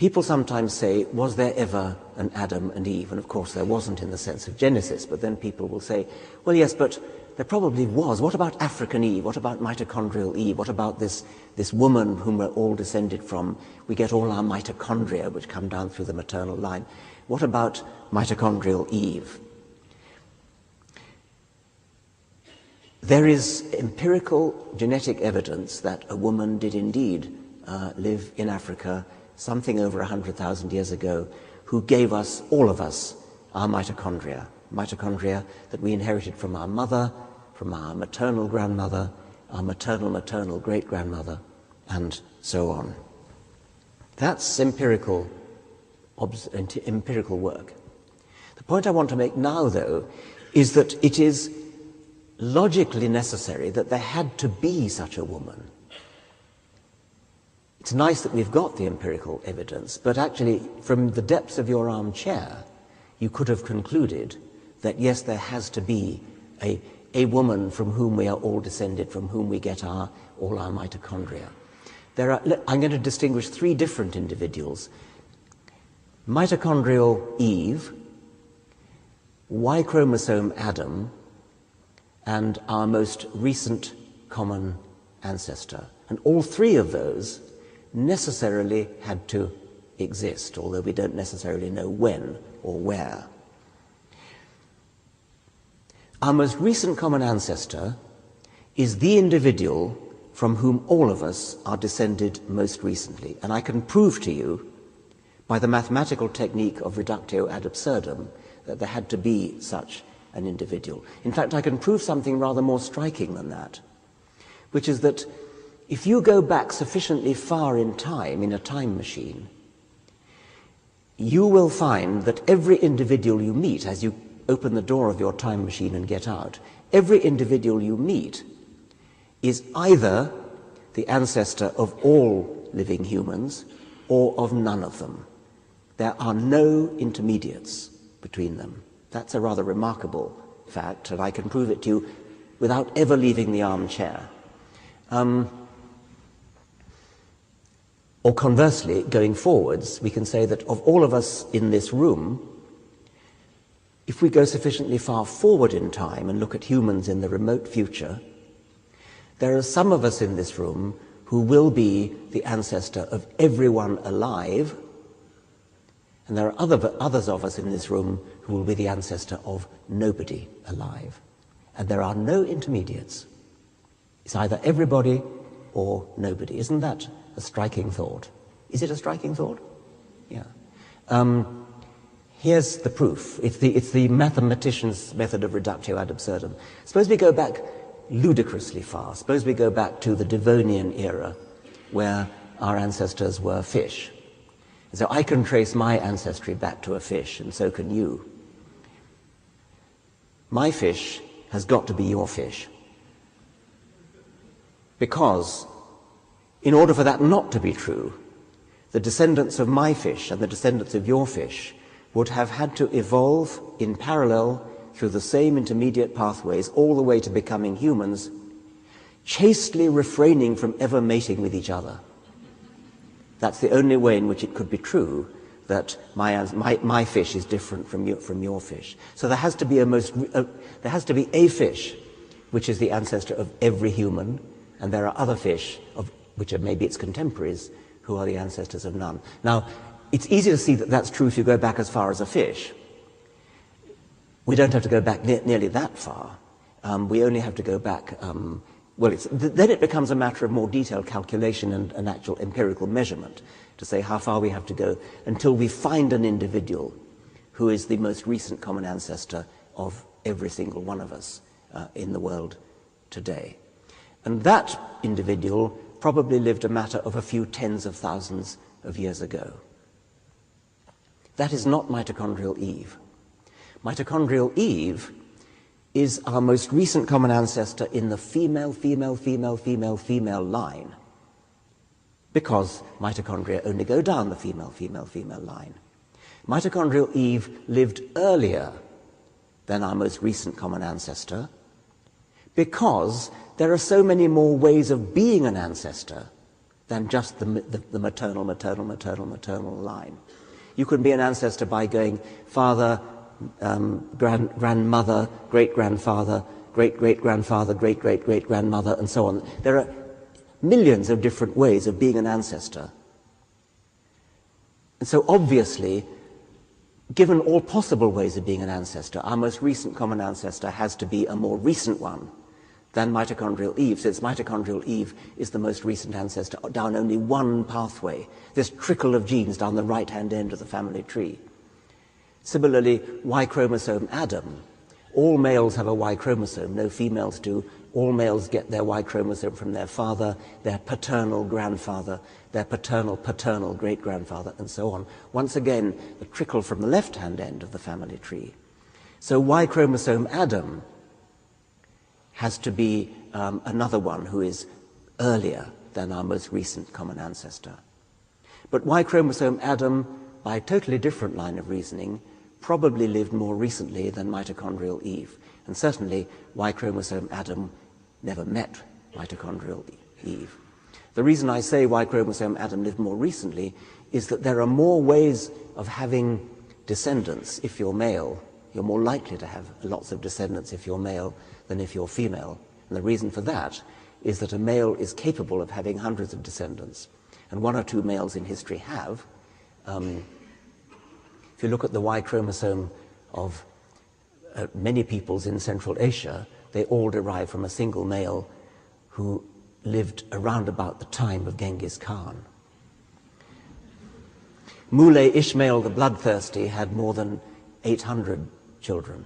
People sometimes say, was there ever an Adam and Eve? And of course there wasn't in the sense of Genesis, but then people will say, well, yes, but there probably was. What about African Eve? What about mitochondrial Eve? What about this woman whom we're all descended from? We get all our mitochondria, which come down through the maternal line. What about mitochondrial Eve? There is empirical genetic evidence that a woman did indeed live in Africa something over 100,000 years ago, who gave us, all of us, our mitochondria that we inherited from our mother, from our maternal grandmother, our maternal great-grandmother, and so on. That's empirical work. The point I want to make now, though, is that it is logically necessary that there had to be such a woman. It's nice that we've got the empirical evidence, but actually, from the depths of your armchair, you could have concluded that, yes, there has to be a woman from whom we are all descended, from whom we get all our mitochondria. I'm going to distinguish three different individuals: mitochondrial Eve, Y chromosome Adam, and our most recent common ancestor. And all three of those necessarily had to exist, although we don't necessarily know when or where. Our most recent common ancestor is the individual from whom all of us are descended most recently. And I can prove to you, by the mathematical technique of reductio ad absurdum, that there had to be such an individual. In fact, I can prove something rather more striking than that, which is that if you go back sufficiently far in time, in a time machine, you will find that every individual you meet, as you open the door of your time machine and get out, every individual you meet is either the ancestor of all living humans or of none of them. There are no intermediates between them. That's a rather remarkable fact, and I can prove it to you without ever leaving the armchair. Or conversely, going forwards, we can say that of all of us in this room, if we go sufficiently far forward in time and look at humans in the remote future, there are some of us in this room who will be the ancestor of everyone alive, and there are others of us in this room who will be the ancestor of nobody alive. And there are no intermediates. It's either everybody or nobody. Isn't that a striking thought? Is it a striking thought? Yeah. Here's the proof. It's the mathematician's method of reductio ad absurdum. Suppose we go back ludicrously far. Suppose we go back to the Devonian era, where our ancestors were fish. And so I can trace my ancestry back to a fish, and so can you. My fish has got to be your fish. Because in order for that not to be true, the descendants of my fish and the descendants of your fish would have had to evolve in parallel through the same intermediate pathways all the way to becoming humans, chastely refraining from ever mating with each other. That's the only way in which it could be true that my fish is different from your fish. So there has to be a fish which is the ancestor of every human, and there are other fish which are maybe its contemporaries, who are the ancestors of none. Now, it's easy to see that that's true if you go back as far as a fish. We don't have to go back nearly that far. We only have to go back, then it becomes a matter of more detailed calculation and actual empirical measurement to say how far we have to go until we find an individual who is the most recent common ancestor of every single one of us in the world today. And that individual probably lived a matter of a few tens of thousands of years ago. That is not mitochondrial Eve. Mitochondrial Eve is our most recent common ancestor in the female line, because mitochondria only go down the female line. Mitochondrial Eve lived earlier than our most recent common ancestor, because there are so many more ways of being an ancestor than just the maternal line. You can be an ancestor by going father, grandmother, great-grandfather, great-great-grandfather, great-great-great-grandmother, and so on. There are millions of different ways of being an ancestor. And so obviously, given all possible ways of being an ancestor, our most recent common ancestor has to be a more recent one than mitochondrial Eve, since mitochondrial Eve is the most recent ancestor down only one pathway, this trickle of genes down the right-hand end of the family tree. Similarly, Y chromosome Adam. All males have a Y chromosome, no females do. All males get their Y chromosome from their father, their paternal grandfather, their paternal great-grandfather, and so on. Once again, the trickle from the left-hand end of the family tree. So Y chromosome Adam has to be another one who is earlier than our most recent common ancestor. But Y chromosome Adam, by a totally different line of reasoning, probably lived more recently than mitochondrial Eve. And certainly Y chromosome Adam never met mitochondrial Eve. The reason I say Y chromosome Adam lived more recently is that there are more ways of having descendants if you're male. You're more likely to have lots of descendants if you're male than if you're female. And the reason for that is that a male is capable of having hundreds of descendants. And one or two males in history have. If you look at the Y chromosome of many peoples in Central Asia, they all derive from a single male who lived around about the time of Genghis Khan. Muley Ishmael the Bloodthirsty had more than 800 children.